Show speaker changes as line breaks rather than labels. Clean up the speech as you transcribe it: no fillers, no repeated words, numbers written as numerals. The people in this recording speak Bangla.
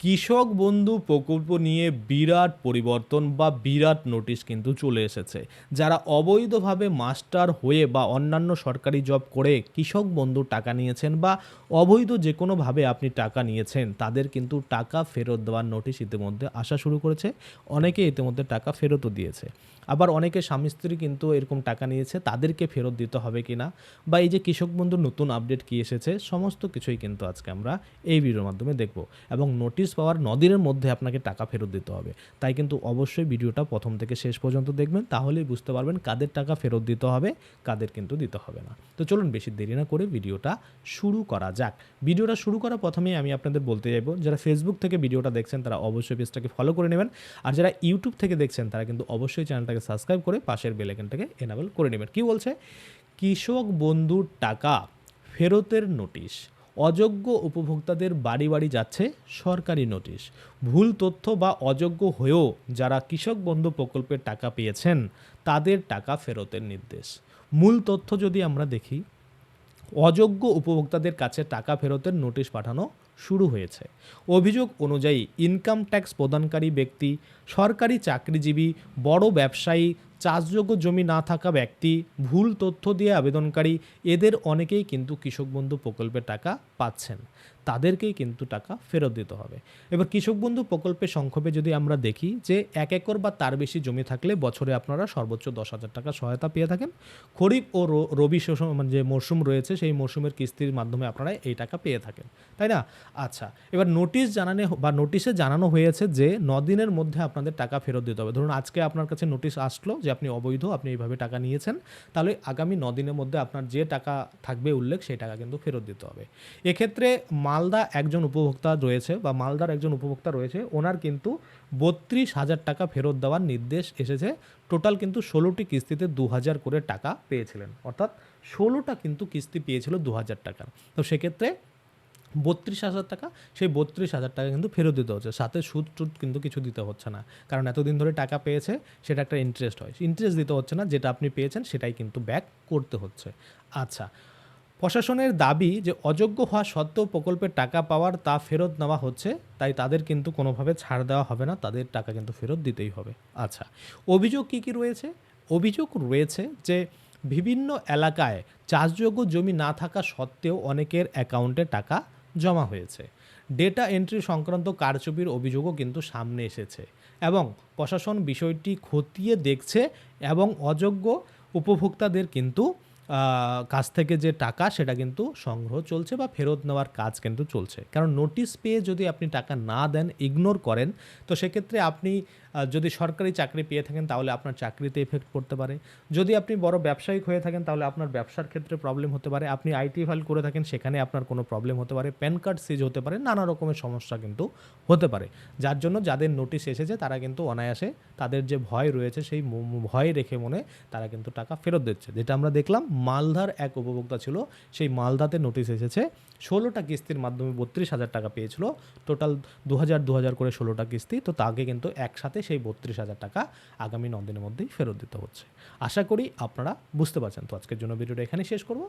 কৃষক বন্ধু প্রকল্প নিয়ে বিরাট পরিবর্তন বা বিরাট নোটিশ কিন্তু চলে এসেছে। যারা অবৈধভাবে মাস্টার হয়ে বা অন্যান্য সরকারি জব করে কৃষক বন্ধু টাকা নিয়েছেন বা অবৈধ যে কোনোভাবে আপনি টাকা নিয়েছেন, তাদের কিন্তু টাকা ফেরত দেওয়ার নোটিশ ইতিমধ্যে আসা শুরু করেছে। অনেকে ইতিমধ্যে টাকা ফেরতও দিয়েছে। আবার অনেকে স্বামী স্ত্রী কিন্তু এরকম টাকা নিয়েছে, তাদেরকে ফেরত দিতে হবে কি না, বা এই যে কৃষক বন্ধুর নতুন আপডেট কী এসেছে, সমস্ত কিছুই কিন্তু আজকে আমরা এই ভিডিওর মাধ্যমে দেখব। এবং নোটিশ পাওয়ার 9 দিনের মধ্যে আপনাকে টাকা ফেরত দিতে হবে। তাই কিন্তু অবশ্যই ভিডিওটা প্রথম থেকে শেষ পর্যন্ত দেখবেন, তাহলেই বুঝতে পারবেন কাদের টাকা ফেরত দিতে হবে, কাদের কিন্তু দিতে হবে না। তো চলুন বেশি দেরি না করে ভিডিওটা শুরু করা যাক। ভিডিওটা শুরু করার প্রথমেই আমি আপনাদের বলতে চাইব, যারা ফেসবুক থেকে ভিডিওটা দেখছেন তারা অবশ্যই পেজটাকে ফলো করে নেবেন, আর যারা ইউটিউব থেকে দেখছেন তারা কিন্তু অবশ্যই চ্যানেলটাকে সাবস্ক্রাইব করে পাশের বেল আইকনটাকে এনাবেল করে নেবেন। কি বলছে? কৃষক বন্ধুর টাকা ফেরতের নোটিশ, অযোগ্য উপভোক্তাদের বাড়ি বাড়ি যাচ্ছে সরকারি নোটিশ। ভুল তথ্য বা অযোগ্য হয়েও যারা কৃষক বন্ধু প্রকল্পের টাকা পেয়েছেন তাদের টাকা ফেরতের নির্দেশ। মূল তথ্য যদি আমরা দেখি, অযোগ্য উপভোক্তাদের কাছে টাকা ফেরতের নোটিশ পাঠানো শুরু হয়েছে। অভিযোগ অনুযায়ী ইনকাম ট্যাক্স প্রদানকারী ব্যক্তি, সরকারি চাকরিজীবী, বড় ব্যবসায়ী, চাষযোগ্য জমি না থাকা ব্যক্তি, ভুল তথ্য দিয়ে আবেদনকারী, এদের অনেকেই কিন্তু কৃষক বন্ধু প্রকল্পের টাকা পাচ্ছেন। তাদেরকেই কিন্তু টাকা ফেরত দিতে হবে। এবার কৃষক বন্ধু প্রকল্পের সংক্ষেপে যদি আমরা দেখি, যে 1 একর বা তার বেশি জমি থাকলে বছরে আপনারা সর্বোচ্চ 10,000 টাকা সহায়তা পেয়ে থাকেন। খরিফ ও রবি মানে যে মরশুম রয়েছে সেই মরশুমের কিস্তির মাধ্যমে আপনারা এই টাকা পেয়ে থাকেন, তাই না? আচ্ছা, এবার নোটিশে জানানো হয়েছে যে 9 দিনের মধ্যে আপনাদের টাকা ফেরত দিতে হবে। ধরুন আজকে আপনার কাছে নোটিশ আসলো যে আপনি অবৈধ, আপনি এইভাবে টাকা নিয়েছেন, তাহলে আগামী 9 দিনের মধ্যে আপনার যে টাকা থাকবে উল্লেখ, সেই টাকা কিন্তু ফেরত দিতে হবে। এক্ষেত্রে মালদার একজন উপভোক্তা রয়েছে, ওনার কিন্তু 32,000 টাকা ফেরত দেওয়ার নির্দেশ এসেছে। টোটাল কিন্তু 16টি কিস্তিতে 2,000 করে টাকা পেয়েছিলেন, অর্থাৎ 16টা কিন্তু কিস্তি পেয়েছিল 2,000 টাকার। তো সেক্ষেত্রে 32,000 টাকা, সেই 32,000 টাকা কিন্তু ফেরত দিতে হচ্ছে, সাথে সুদ টুদ কিন্তু কিছু দিতে হচ্ছে না, কারণ এতদিন ধরে টাকা পেয়েছে, সেটা একটা ইন্টারেস্ট হয়, ইন্টারেস্ট দিতে হচ্ছে না, যেটা আপনি পেয়েছেন সেটাই কিন্তু ব্যাক করতে হচ্ছে। আচ্ছা, প্রশাসনের দাবি যে অযোগ্য হওয়া সত্ত্বেও প্রকল্পের টাকা পাওয়ার তা ফেরত নেওয়া হচ্ছে, তাই তাদের কিন্তু কোনোভাবে ছাড় দেওয়া হবে না, তাদের টাকা কিন্তু ফেরত দিতেই হবে। আচ্ছা, অভিযোগ কী কী রয়েছে? অভিযোগ রয়েছে যে বিভিন্ন এলাকায় চাষযোগ্য জমি না থাকা সত্ত্বেও অনেকের অ্যাকাউন্টে টাকা জমা হয়েছে। ডেটা এন্ট্রি সংক্রান্ত কারচুপির অভিযোগও কিন্তু সামনে এসেছে, এবং প্রশাসন বিষয়টি খতিয়ে দেখছে, এবং অযোগ্য উপভোক্তাদের কিন্তু কাছ থেকে যে টাকা সেটা কিন্তু সংগ্রহ চলছে বা ফেরত নেওয়ার কাজ কিন্তু চলছে। কারণ নোটিশ পেয়ে যদি আপনি টাকা না দেন, ইগনোর করেন, তো সেক্ষেত্রে আপনি যদি সরকারি চাকরি পেয়ে থাকেন তাহলে আপনার চাকরিতে এফেক্ট পড়তে পারে। যদি আপনি বড় ব্যবসায়িক হয়ে থাকেন তাহলে আপনার ব্যবসার ক্ষেত্রে প্রবলেম হতে পারে। আপনি আইটি ফাইল করে থাকেন, সেখানে আপনার কোনো প্রবলেম হতে পারে, প্যান কার্ড সিজ হতে পারে, নানা রকমের সমস্যা কিন্তু হতে পারে। যার জন্য যাদের নোটিশ এসেছে তারা কিন্তু অনায়াসে, তাদের যে ভয় রয়েছে সেই ভয় রেখে মনে তারা কিন্তু টাকা ফেরত দিচ্ছে। যেটা আমরা দেখলাম, মালদার এক উপভোক্তা ছিল, সেই মালদাতে নোটিশ এসেছে, 16টা কিস্তির মাধ্যমে 32,000 টাকা পেয়েছিল। টোটাল 2,000 করে 16টা কিস্তি, তো তাকে কিন্তু একসাথে সেই 32,000 টাকা আগামী 9 দিনের মধ্যেই ফেরত দিতে হচ্ছে। আশা করি আপনারা বুঝতে পারছেন। তো আজকের জন্য ভিডিওটা এখানেই শেষ করব।